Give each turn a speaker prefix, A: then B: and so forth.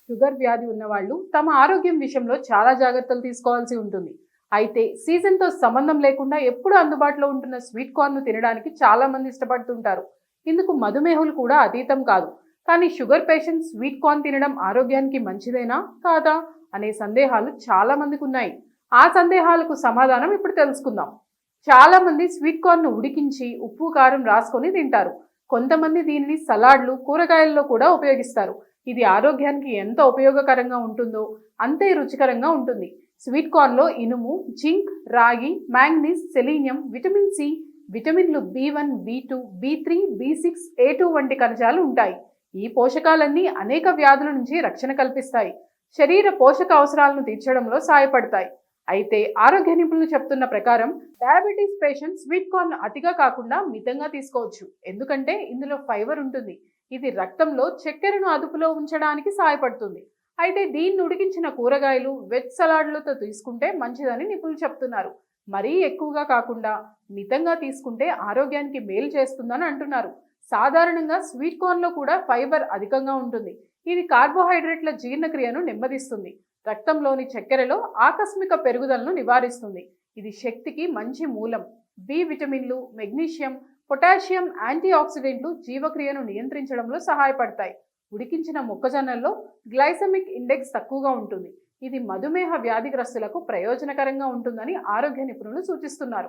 A: Sugar వ్యాధి ఉన్నవాళ్ళు తమ ఆరోగ్యం విషయంలో చాలా జాగ్రత్తలు తీసుకోవాల్సి ఉంటుంది. అయితే సీజన్తో సంబంధం లేకుండా ఎప్పుడూ అందుబాటులో ఉంటున్న స్వీట్ కార్న్ను తినడానికి చాలా మంది ఇష్టపడుతుంటారు. ఇందుకు మధుమేహులు కూడా అతీతం కాదు. కానీ షుగర్ పేషెంట్స్ స్వీట్ కార్న్ తినడం ఆరోగ్యానికి మంచిదేనా కాదా అనే సందేహాలు చాలా మందికి ఉన్నాయి. ఆ సందేహాలకు సమాధానం ఇప్పుడు తెలుసుకుందాం. చాలా మంది స్వీట్ కార్న్ను ఉడికించి ఉప్పు కారం రాసుకొని తింటారు. కొంతమంది దీనిని సలాడ్లు కూరగాయల్లో కూడా ఉపయోగిస్తారు. ఇది ఆరోగ్యానికి ఎంత ఉపయోగకరంగా ఉంటుందో అంతే రుచికరంగా ఉంటుంది. స్వీట్ కార్న్లో ఇనుము, జింక్, రాగి, మ్యాంగనీస్, సెలీనియం, విటమిన్ సి, విటమిన్లు B1, B2, B3, B6, A2 వంటి ఖనిజాలు ఉంటాయి. ఈ పోషకాలన్నీ అనేక వ్యాధుల నుంచి రక్షణ కల్పిస్తాయి. శరీర పోషక అవసరాలను తీర్చడంలో సహాయపడతాయి. అయితే ఆరోగ్య నిపుణులు చెప్తున్న ప్రకారం డయాబెటీస్ పేషెంట్ స్వీట్ కార్న్ అతిగా కాకుండా మితంగా తీసుకోవచ్చు. ఎందుకంటే ఇందులో ఫైబర్ ఉంటుంది. ఇది రక్తంలో చక్కెరను అదుపులో ఉంచడానికి సహాయపడుతుంది. అయితే దీన్ని ఉడికించిన కూరగాయలు, వెజ్ సలాడ్లతో తీసుకుంటే మంచిదని నిపుణులు చెప్తున్నారు. మరీ ఎక్కువగా కాకుండా మితంగా తీసుకుంటే ఆరోగ్యానికి మేలు చేస్తుందని అంటున్నారు. సాధారణంగా స్వీట్ కార్న్లో కూడా ఫైబర్ అధికంగా ఉంటుంది. ఇది కార్బోహైడ్రేట్ల జీర్ణక్రియను నెమ్మదిస్తుంది. రక్తంలోని చక్కెరలో ఆకస్మిక పెరుగుదలను నివారిస్తుంది. ఇది శక్తికి మంచి మూలం. బి విటమిన్లు, మెగ్నీషియం, పొటాషియం, యాంటీ ఆక్సిడెంట్లు జీవక్రియను నియంత్రించడంలో సహాయపడతాయి. ఉడికించిన మొక్కజొన్నల్లో గ్లైసెమిక్ ఇండెక్స్ తక్కువగా ఉంటుంది. ఇది మధుమేహ వ్యాధిగ్రస్తులకు ప్రయోజనకరంగా ఉంటుందని ఆరోగ్య నిపుణులు సూచిస్తున్నారు.